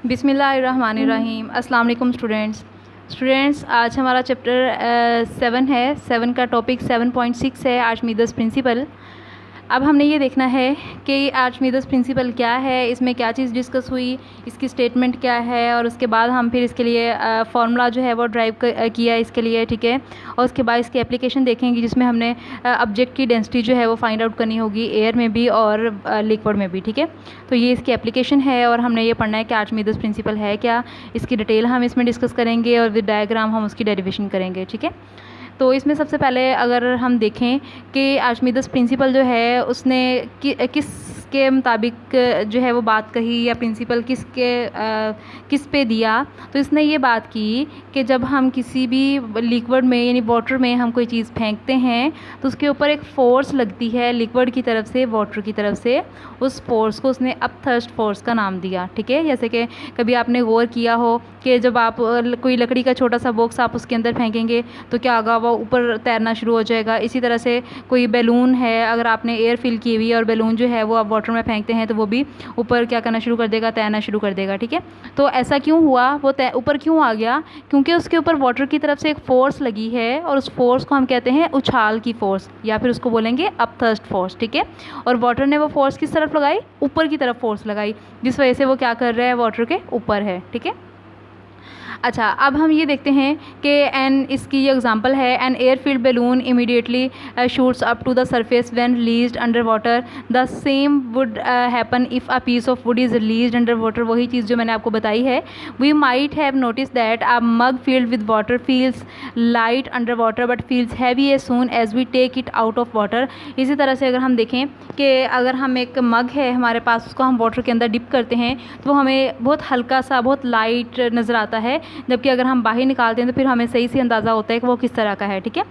बिस्मिल्लाहिर्रहमानिर्रहीम। अस्सलाम वालेकुम स्टूडेंट्स, आज हमारा चैप्टर 7 है। 7 का टॉपिक 7.6 है आर्चिमीदेस प्रिंसिपल। अब हमने ये देखना है कि आर्चिमीदेस प्रिंसिपल क्या है, इसमें क्या चीज़ डिस्कस हुई, इसकी स्टेटमेंट क्या है, और उसके बाद हम फिर इसके लिए फार्मूला जो है वो ड्राइव किया इसके लिए, ठीक है। और उसके बाद इसकी एप्लीकेशन देखेंगे जिसमें हमने ऑब्जेक्ट की डेंसिटी जो है वो फाइंड आउट करनी होगी एयर में भी और लिक्विड में भी, ठीक है। तो ये इसकी एप्लीकेशन है और हमने ये पढ़ना है कि आर्चिमीदेस प्रिंसिपल है क्या, इसकी डिटेल हम इसमें डिस्कस करेंगे और विद डायग्राम हम उसकी डेरिवेशन करेंगे, ठीक है। तो इसमें सबसे पहले अगर हम देखें कि आर्चिमीदेस प्रिंसिपल जो है उसने किसके मुताबिक जो है वो बात कही या प्रिंसिपल किस पे दिया, तो इसने ये बात की कि जब हम किसी भी लिक्विड में यानी वाटर में हम कोई चीज़ फेंकते हैं तो उसके ऊपर एक फ़ोर्स लगती है लिक्विड की तरफ से, वाटर की तरफ से। उस फोर्स को उसने अपथर्स्ट फोर्स का नाम दिया, ठीक है। जैसे कि कभी आपने गौर किया हो कि जब आप कोई लकड़ी का छोटा सा बॉक्स आप उसके अंदर फेंकेंगे तो क्या होगा, वो ऊपर तैरना शुरू हो जाएगा। इसी तरह से कोई बैलून है, अगर आपने एयर फिल की हुई है और बैलून जो है वो आप वाटर में फेंकते हैं तो वो भी ऊपर क्या करना शुरू कर देगा, तैरना शुरू कर देगा, ठीक है। तो ऐसा क्यों हुआ, वो ऊपर क्यों आ गया? क्योंकि उसके ऊपर वाटर की तरफ से एक फ़ोर्स लगी है और उस फोर्स को हम कहते हैं उछाल की फ़ोर्स, या फिर उसको बोलेंगे अपथर्स्ट फोर्स, ठीक है। और वाटर ने वो फोर्स किस तरफ लगाई? ऊपर की तरफ फोर्स लगाई, जिस वजह से वो क्या कर रहा है, वाटर के ऊपर है, ठीक है। अच्छा, अब हम ये देखते हैं कि इसकी ये एग्जांपल है, an air filled balloon immediately shoots up to the surface when released under water. The same would happen if a piece of wood is released under water. वही चीज़ जो मैंने आपको बताई है। We might have notice that a mug filled with water feels light under water but feels heavy as soon as we take it out of water. इसी तरह से अगर हम देखें कि अगर हम एक मग है हमारे पास, उसको हम वाटर के अंदर डिप करते हैं तो हमें बहुत हल्का सा, बहुत लाइट नज़र आता है, जबकि अगर हम बाहर निकालते हैं तो फिर हमें सही से अंदाज़ा होता है कि वो किस तरह का है, ठीक है।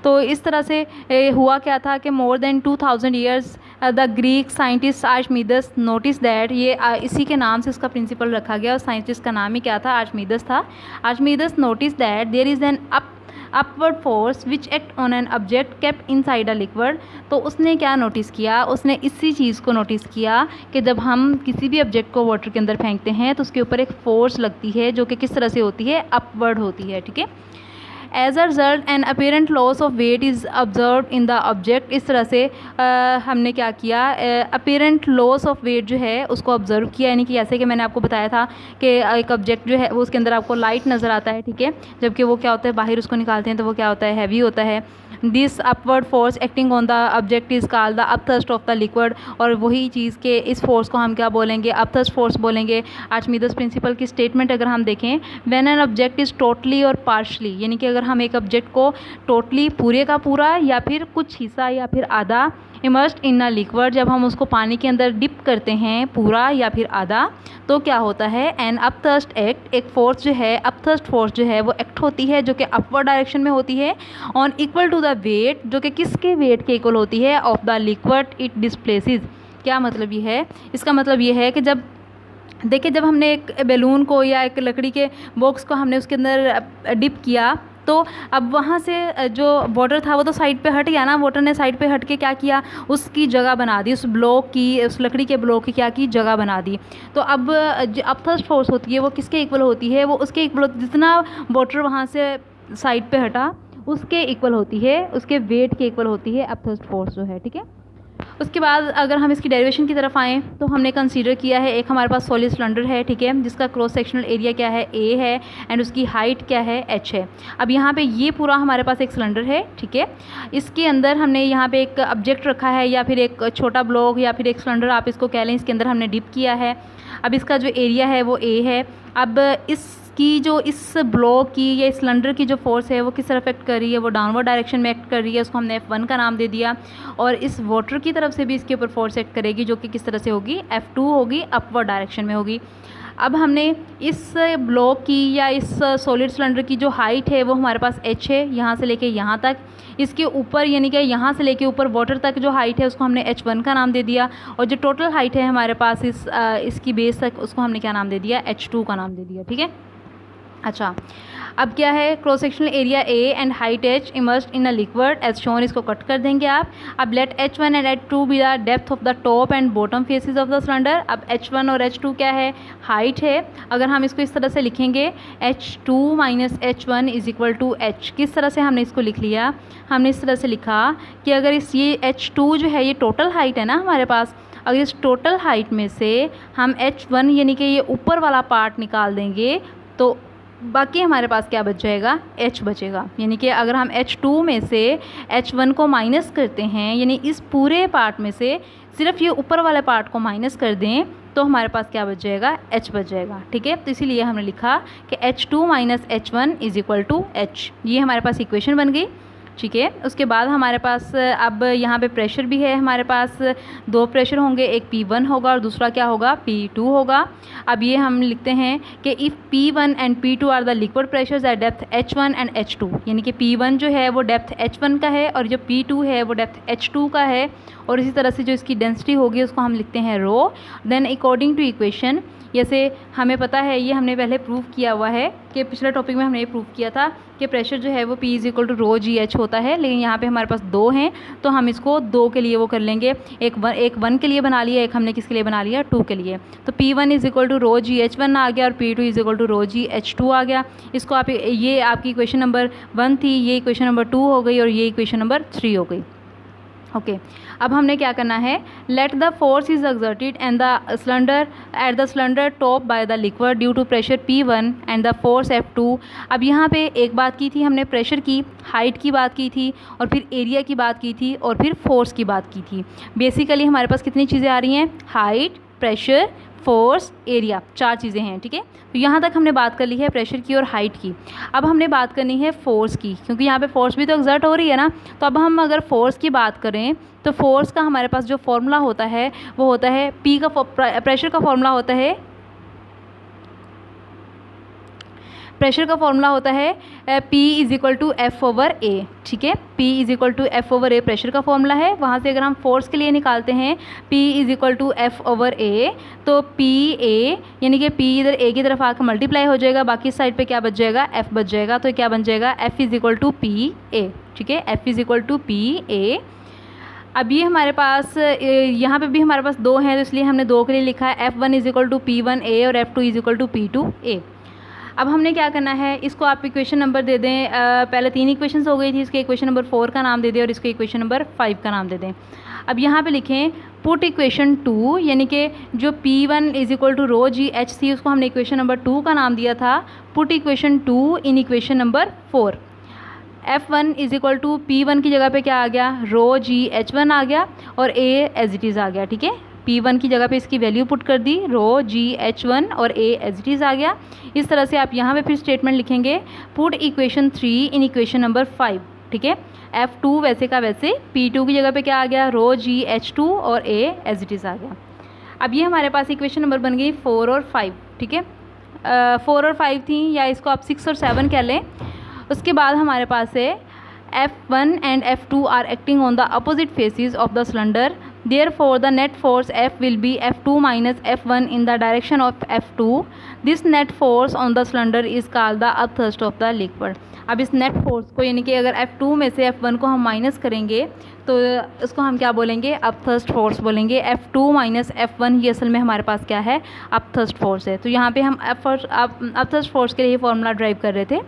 तो इस तरह से हुआ क्या था कि more than 2000 years the Greek scientist Archimedes notice that, ये इसी के नाम से उसका प्रिंसिपल रखा गया और साइंटिस्ट का नाम ही क्या था, आर्चिमीदेस था। Archimedes notice that there is an upward force which act on an object kept inside a liquid. तो उसने क्या नोटिस किया, उसने इसी चीज़ को नोटिस किया कि जब हम किसी भी ऑब्जेक्ट को वाटर के अंदर फेंकते हैं तो उसके ऊपर एक फ़ोर्स लगती है जो कि किस तरह से होती है, अपवर्ड होती है, ठीक है। As a result an apparent loss of weight is observe in the object. इस तरह से हमने क्या किया, अपेरेंट लॉस ऑफ वेट जो है उसको ऑब्जर्व किया, यानी कि जैसे कि मैंने आपको बताया था कि एक ऑब्जेक्ट जो है वो उसके अंदर आपको लाइट नज़र आता है, ठीक है, जबकि वो क्या होता है, बाहर उसको निकालते हैं तो वो क्या होता है, हैवी होता है। This upward force acting on the object is called the upthrust of the liquid. और वही चीज़ के इस फोर्स को हम क्या बोलेंगे, अपथर्स्ट फोर्स बोलेंगे। आर्चिमीदेस प्रिंसिपल की स्टेटमेंट अगर हम देखें, when an object is totally और पार्शली, यानी कि अगर हम एक ऑब्जेक्ट को टोटली पूरे का पूरा या फिर कुछ हिस्सा या फिर आधा इमर्स्ड इन अ लिक्विड, जब हम उसको पानी के अंदर डिप करते हैं पूरा या फिर आधा, तो क्या होता है, एन अपथर्स्ट एक्ट, एक फोर्स जो है, अपथर्स्ट फोर्स जो है वो एक्ट होती है जो कि अपवर्ड डायरेक्शन में होती है, on equal to the weight, जो कि किसके वेट के इक्वल होती है, of the liquid it displaces. क्या मतलब ये है, इसका मतलब ये है कि जब देखिए, जब हमने एक बैलून को या एक लकड़ी के बॉक्स को हमने उसके अंदर डिप किया तो अब वहाँ से जो वाटर था वो तो साइड पे हट गया ना, वाटर ने साइड पे हट के क्या किया, उसकी जगह बना दी, उस ब्लॉक की, उस लकड़ी के ब्लॉक की क्या की, जगह बना दी। तो अब जो अपथर्स्ट फोर्स होती है वो किसके इक्वल होती है, वो उसके इक्वल, जितना वाटर वहाँ से साइड पे हटा उसके इक्वल होती है, उसके वेट के इक्वल होती है अपथर्स्ट फोर्स जो है, ठीक है। उसके बाद अगर हम इसकी डेरिवेशन की तरफ आएँ तो हमने कंसीडर किया है, एक हमारे पास सॉलिड सिलेंडर है, ठीक है, जिसका क्रॉस सेक्शनल एरिया क्या है, ए है, एंड उसकी हाइट क्या है, एच है। अब यहाँ पे ये पूरा हमारे पास एक सिलेंडर है, ठीक है। इसके अंदर हमने यहाँ पे एक ऑब्जेक्ट रखा है या फिर एक छोटा ब्लॉक या फिर एक सिलेंडर आप इसको कह लें, इसके अंदर हमने डिप किया है। अब इसका जो एरिया है वो ए है। अब इस ब्लॉक की या इस सिलेंडर की जो फोर्स है वो किस तरफ एक्ट कर रही है, वो डाउनवर्ड डायरेक्शन में एक्ट कर रही है, उसको हमने F1 का नाम दे दिया। और इस वाटर की तरफ से भी इसके ऊपर फोर्स एक्ट करेगी जो कि किस तरह से होगी, F2 होगी, अपवर्ड डायरेक्शन में होगी। अब हमने इस ब्लॉक की या इस सॉलिड सिलेंडर की जो हाइट है वो हमारे पास h है, यहाँ से लेके यहाँ तक। इसके ऊपर यानी कि यहाँ से लेके ऊपर वाटर तक जो हाइट है उसको हमने h1 का नाम दे दिया, और जो टोटल हाइट है हमारे पास इसकी बेस तक, उसको हमने क्या नाम दे दिया, h2 का नाम दे दिया, ठीक है। अच्छा, अब क्या है, cross sectional area A and height H immersed in a liquid as shown, इसको कट कर देंगे आप। अब let H1 and H2 be the depth of the top and bottom faces of the cylinder. अब H1 और H2 क्या है, height है। अगर हम इसको इस तरह से लिखेंगे H2 minus H1 is equal to H, किस तरह से हमने इसको लिख लिया, हमने इस तरह से लिखा कि अगर इस ये H2 जो है ये टोटल हाइट है ना हमारे पास, अगर इस टोटल हाइट में से हम H1 यानी कि ये ऊपर वाला पार्ट निकाल देंगे तो बाकी हमारे पास क्या बच जाएगा, H बचेगा। यानी कि अगर हम H2 में से H1 को माइनस करते हैं, यानी इस पूरे पार्ट में से सिर्फ ये ऊपर वाले पार्ट को माइनस कर दें तो हमारे पास क्या बच जाएगा, H बच जाएगा। ठीक है, तो इसीलिए हमने लिखा कि H2 minus H1 is equal to H। ये हमारे पास इक्वेशन बन गई। ठीक है, उसके बाद हमारे पास अब यहाँ पे प्रेशर भी है, हमारे पास दो प्रेशर होंगे, एक P1 होगा और दूसरा क्या होगा, P2 होगा। अब ये हम लिखते हैं कि if P1 and P2 are the liquid pressures at depth H1 and H2, यानी कि P1 जो है वो डेप्थ H1 का है और जो P2 है वो डेप्थ H2 का है, और इसी तरह से जो इसकी डेंसिटी होगी उसको हम लिखते हैं रो। देन अकॉर्डिंग टू इक्वेशन, जैसे हमें पता है, ये हमने पहले प्रूव किया हुआ है कि पिछले टॉपिक में हमने ये प्रूव किया था कि प्रेशर जो है वो P is equal to rho ji H होता है, लेकिन यहाँ पे हमारे पास दो हैं तो हम इसको दो के लिए वो कर लेंगे, एक वन के लिए बना लिया, एक हमने किसके लिए बना लिया, टू के लिए। तो P1 is equal to rho ji h one आ गया और P2 is equal to rho ji h two आ गया। इसको आप, ये आपकी इक्वेशन नंबर 1 थी, ये इक्वेशन नंबर 2 हो गई और ये इक्वेशन नंबर 3 हो गई। ओके, अब हमने क्या करना है, let the force is exerted and the cylinder at the cylinder top by the liquid due to pressure P1 and the force F2। अब यहाँ पे एक बात की थी हमने, प्रेशर की, हाइट की बात की थी और फिर एरिया की बात की थी और फिर फोर्स की बात की थी। बेसिकली हमारे पास कितनी चीज़ें आ रही हैं, हाइट, प्रेशर, फोर्स, एरिया, चार चीज़ें हैं। ठीक है, तो यहाँ तक हमने बात कर ली है प्रेशर की और हाइट की। अब हमने बात करनी है फोर्स की, क्योंकि यहाँ पे फोर्स भी तो एक्सर्ट हो रही है ना। तो अब हम अगर फोर्स की बात करें तो फोर्स का हमारे पास जो फॉर्मूला होता है वो होता है P का, प्रेशर का फॉर्मूला होता है, प्रेशर का फॉर्मूला होता है P is equal to F over A. ठीक है, P is equal to F over A pressure का फॉर्मूला है। वहाँ से अगर हम फोर्स के लिए निकालते हैं P is equal to F over A, तो P A यानी कि P इधर A की तरफ आकर मल्टीप्लाई हो जाएगा, बाकी साइड पे क्या बच जाएगा, F बच जाएगा। तो क्या बन जाएगा, F is equal to P A. ठीक है, F is equal to P A. अब ये हमारे पास यहाँ पे भी हमारे पास दो हैं, तो इसलिए हमने दो के लिए लिखा है F1 is equal to P1A और F2 is equal to P2A। अब हमने क्या करना है, इसको आप इक्वेशन नंबर दे दें, पहले 3 इक्वेशंस हो गई थी, इसके इक्वेशन नंबर 4 का नाम दे दें और इसको इक्वेशन नंबर 5 का नाम दे दें। अब यहाँ पे लिखें पुट इक्वेशन 2, यानी कि जो P1 is equal to rho ji H थी उसको हमने इक्वेशन नंबर 2 का नाम दिया था। Put equation 2 in equation number 4। F1 is equal to P1 की जगह पे क्या आ गया, रो जी एच वन आ गया और A एज इट इज़ आ गया। ठीक है, P1 की जगह पे इसकी वैल्यू पुट कर दी, रो जी एच वन और A एज इट इज़ आ गया। इस तरह से आप यहाँ पे फिर स्टेटमेंट लिखेंगे, पुट इक्वेशन 3 इन इक्वेशन नंबर 5। ठीक है, F2 वैसे का वैसे, P2 की जगह पे क्या आ गया, रो जी एच टू और A एज इट इज़ आ गया। अब ये हमारे पास इक्वेशन नंबर बन गई 4 और 5। ठीक है, 4 और 5 थी, या इसको आप 6 और 7 कह लें। उसके बाद हमारे पास है F1 and F2 are acting on the opposite faces of the cylinder, therefore the net force F will be F2 minus F1 in the direction of F2। This net force on the cylinder is called the upthrust of the liquid. अब इस net force को, यानी कि अगर F2 में से F1 को हम माइनस करेंगे तो इसको हम क्या बोलेंगे, अपथ्रस्ट फोर्स बोलेंगे। F2 माइनस F1 ये असल में हमारे पास क्या है, अपथ्रस्ट फोर्स है। तो यहाँ पे हम अपथ्रस्ट फोर्स के लिए फॉर्मूला ड्राइव कर रहे थे।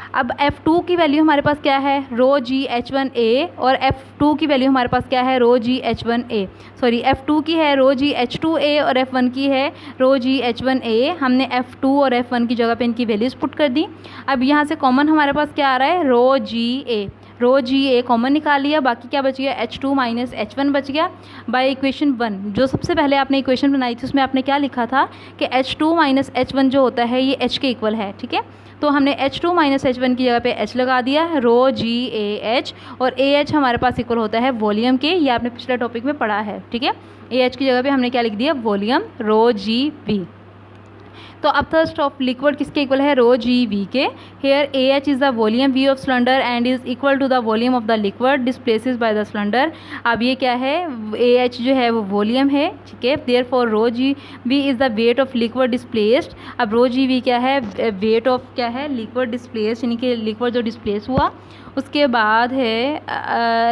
अब F2 की वैल्यू हमारे पास क्या है, रो जी एच वन ए, और F2 की वैल्यू हमारे पास क्या है, रो जी एच वन ए, सॉरी F2 की है रो जी एच टू ए और F1 की है रो जी एच वन ए। हमने F2 और F1 की जगह पे इनकी वैल्यूज़ पुट कर दी। अब यहाँ से कॉमन हमारे पास क्या आ रहा है, रो जी ए, रो जी ए कॉमन निकाल लिया, बाकी क्या बच गया, H2 माइनस H1 बच गया। बाय इक्वेशन 1 जो सबसे पहले आपने इक्वेशन बनाई थी उसमें आपने क्या लिखा था कि H2 माइनस H1 जो होता है ये H के इक्वल है। ठीक है, तो हमने H2 माइनस H1 की जगह पे H लगा दिया, रो जी ए एच, और ए एच हमारे पास इक्वल होता है वॉल्यूम के, ये आपने पिछले टॉपिक में पढ़ा है। ठीक है, ए एच की जगह पे हमने क्या लिख दिया, वॉल्यूम, रो जी वी। तो अपथर्स्ट ऑफ लिक्विड किसके इक्वल है, रो जी वी के। Here A H is the volume V of cylinder and is equal to the volume of the liquid displaces by the cylinder. अब ये क्या है, A H जो है वो वॉल्यूम है, ठीक है। Therefore rho G V is the weight of liquid displaced. अब रो जी वी क्या है, वेट ऑफ क्या है, लिक्विड डिस्प्लेस्ड, यानी कि लिक्विड जो डिस्प्लेस हुआ। उसके बाद है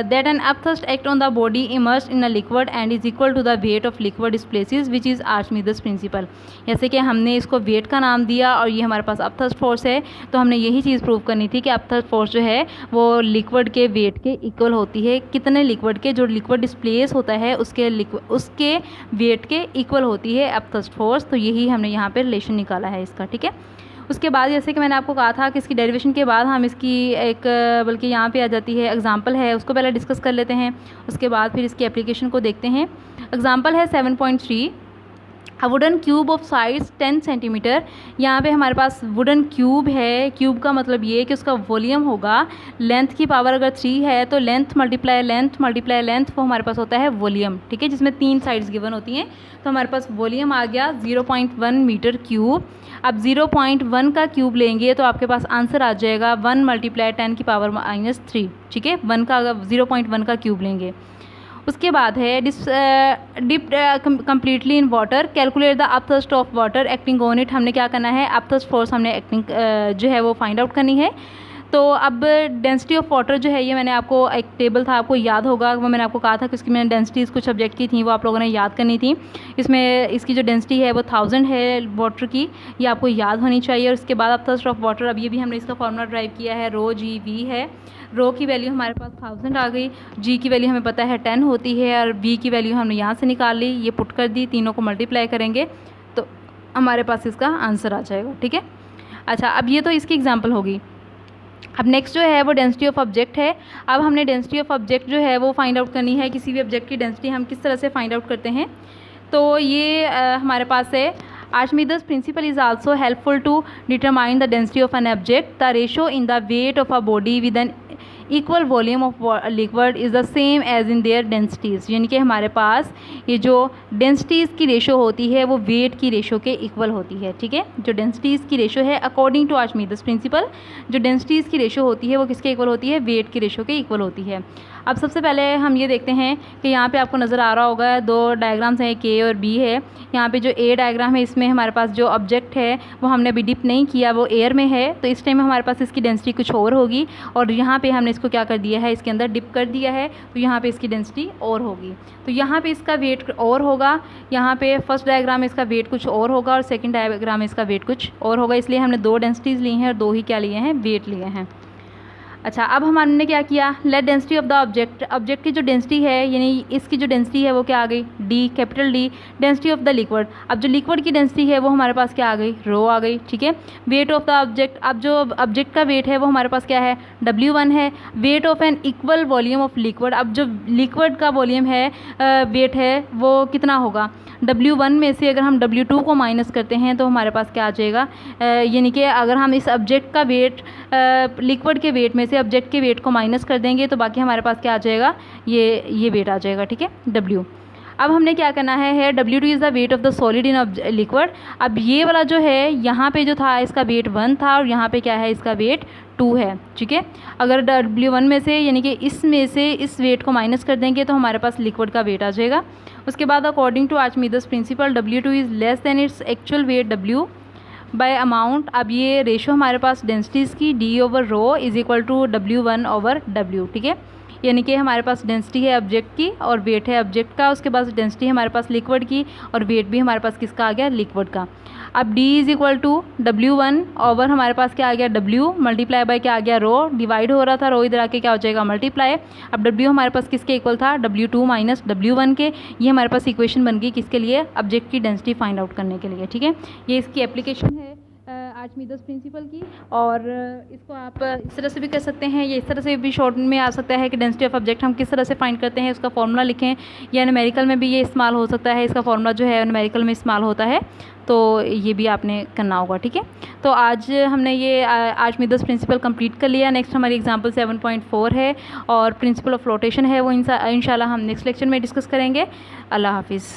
that an upthrust act on the body immersed in a liquid and is equal to the weight of liquid displaces which is Archimedes principle. जैसे कि हमने इसको वेट का नाम दिया और ये हमारे पास अपथर्स्ट फोर्स है, तो हमने यही चीज़ प्रूव करनी थी कि अपथर्स्ट फोर्स जो है वो लिक्विड के वेट के इक्वल होती है। कितने लिक्विड के, जो लिक्विड डिस्प्लेस होता है उसके वेट के इक्वल होती है अपथर्स्ट फोर्स। तो यही हमने यहाँ पे रिलेशन निकाला है इसका, ठीक है। उसके बाद जैसे कि मैंने आपको कहा था कि इसकी डेरिवेशन के बाद हम इसकी एक बल्कि यहाँ पे आ जाती है एग्जांपल है, उसको पहले डिस्कस कर लेते हैं, उसके बाद फिर इसकी एप्लीकेशन को देखते हैं। एग्जांपल है 7.3 a wooden cube of size 10 centimetre. यहाँ पे हमारे पास वुडन क्यूब है, क्यूब का मतलब ये कि उसका वॉल्यूम होगा लेंथ की पावर अगर 3 है तो लेंथ मल्टीप्लाई लेंथ वो हमारे पास होता है वॉल्यूम, ठीक है, जिसमें 3 साइड्स गिवन होती हैं। तो हमारे पास वॉल्यूम आ गया 0.1 मीटर क्यूब। अब 0.1 का क्यूब लेंगे तो आपके पास आंसर आ जाएगा 1 मल्टीप्लाई 10 की पावर -3, ठीक है। 1 का 0.1 का क्यूब लेंगे। उसके बाद है dip completely in water, calculate the upthrust of water acting on it. हमने क्या करना है, अपथर्स्ट फोर्स हमने एक्टिंग जो है वो फाइंड आउट करनी है। तो अब डेंसिटी ऑफ वाटर जो है, ये मैंने आपको एक टेबल था, आपको याद होगा, वो मैंने आपको कहा था कि इसकी मैंने डेंसिटीज़ कुछ सब्जेक्ट की थी, वो आप लोगों ने याद करनी थी। इसमें इसकी जो डेंसिटी है वो 1000 है वाटर की, ये आपको याद होनी चाहिए। और उसके बाद अपथर्स्ट ऑफ वाटर, अब ये भी हमने इसका फॉर्मूला ड्राइव किया है, रो जी वी है। रो की वैल्यू हमारे पास 1000 आ गई, जी की वैल्यू हमें पता है 10 होती है, और वी की वैल्यू हमने यहाँ से निकाल ली, ये पुट कर दी, तीनों को मल्टीप्लाई करेंगे तो हमारे पास इसका आंसर आ जाएगा, ठीक है। अच्छा, अब ये तो इसकी एग्जाम्पल होगी। अब नेक्स्ट जो है वो डेंसिटी ऑफ ऑब्जेक्ट है। अब हमने डेंसिटी ऑफ ऑब्जेक्ट जो है वो फाइंड आउट करनी है। किसी भी ऑब्जेक्ट की डेंसिटी हम किस तरह से फाइंड आउट करते हैं, तो ये हमारे पास है Archimedes principle is also helpful to determine the density of an object. The ratio in the weight of a body with an equal volume of liquid is the same as in their densities. यानी कि हमारे पास ये जो densities की ratio होती है वो wait की रेशो के इक्वल होती है, ठीक है। जो डेंसिटीज़ की रेशो है अकॉर्डिंग टू आर्चिमीदेस प्रिंसिपल, जो डेंसिटीज़ की रेशो होती है वो किसके इक्वल होती है, वेट की रेशो के इक्वल होती है। अब सबसे पहले हम ये देखते हैं कि यहाँ पे आपको नज़र आ रहा होगा 2 डायग्राम्स हैं, के और बी है। यहाँ पे जो ए डायग्राम है इसमें हमारे पास जो ऑब्जेक्ट है वो हमने अभी डिप नहीं किया, वो एयर में है, तो इस टाइम हमारे पास इसकी डेंसिटी कुछ और होगी। और यहाँ पे हमने इसको क्या कर दिया है, इसके अंदर डिप कर दिया है, तो यहाँ पे इसकी डेंसिटी और होगी। तो यहाँ पे इसका वेट और होगा, यहाँ पे फर्स्ट डायग्राम में इसका वेट कुछ और होगा और सेकंड डायग्राम में इसका वेट कुछ और होगा। इसलिए हमने 2 डेंसिटीज़ ली हैं और 2 ही क्या लिए हैं, वेट लिए हैं। अच्छा, अब हमने क्या किया, let density of the object, object की जो डेंसिटी है यानी इसकी जो डेंसिटी है वो क्या आ गई, D, capital D. Density of the liquid, अब जो लिक्विड की डेंसिटी है वो हमारे पास क्या आ गई, रो आ गई, ठीक है। वेट ऑफ द ऑब्जेक्ट, अब जो ऑब्जेक्ट का वेट है वो हमारे पास क्या है, W1 है। Weight of an equal volume of liquid, अब जो लिक्विड का वॉल्यूम है वेट है वो कितना होगा, W1 में से अगर हम W2 को माइनस करते हैं तो हमारे पास क्या आ जाएगा, यानी कि अगर हम इस ऑब्जेक्ट का वेट लिक्विड के वेट में से ऑब्जेक्ट के वेट को माइनस कर देंगे तो बाकी हमारे पास क्या आ जाएगा, ये वेट आ जाएगा, ठीक है, W। अब हमने क्या करना है W2 is the weight of the solid in liquid. अब ये वाला जो है यहाँ पे जो था इसका वेट 1 था और यहाँ पे क्या है, इसका वेट 2 है, ठीक है। अगर W1 में से यानी कि इसमें से इस वेट को माइनस कर देंगे तो हमारे पास लिक्विड का वेट आ जाएगा। उसके बाद according to Archimedes principle W2 is less than its actual weight W by amount. अब ये रेशो हमारे पास डेंसिटीज़ की D over rho is equal to W1 over W, ठीक है। यानी कि हमारे पास डेंसिटी है ऑब्जेक्ट की और वेट है ऑब्जेक्ट का, उसके बाद डेंसिटी है हमारे पास लिक्विड की और वेट भी हमारे पास किसका आ गया, लिक्विड का। अब D is equal to W1 over हमारे पास क्या आ गया, W मल्टीप्लाई बाय क्या आ गया, रो, डिवाइड हो रहा था, रो इधर आके क्या हो जाएगा, मल्टीप्लाई। अब W हमारे पास किसके इक्वल था, W2 माइनस W1 के। ये हमारे पास इक्वेशन बन गई किसके लिए, ऑब्जेक्ट की डेंसिटी फाइंड आउट करने के लिए, ठीक है। ये इसकी एप्लीकेशन है आर्चिमीदेस प्रिंसिपल की, और इसको आप इस तरह से भी कर सकते हैं, ये इस तरह से भी शॉर्ट में आ सकता है कि डेंसिटी ऑफ ऑब्जेक्ट हम किस तरह से फाइंड करते हैं, उसका फॉर्मूला लिखें, या न्यूमेरिकल में भी ये इस्तेमाल हो सकता है, इसका फॉर्मूला जो है न्यूमेरिकल में इस्तेमाल होता है, तो ये भी आपने करना होगा, ठीक है। तो आज हमने ये आर्चिमीदेस प्रिंसिपल कंप्लीट कर लिया। नेक्स्ट हमारी एग्जांपल 7.4 है और प्रिंसिपल ऑफ फ्लोटेशन है, वो इंशाल्लाह हम नेक्स्ट लेक्चर में डिस्कस करेंगे। अल्लाह हाफिज़।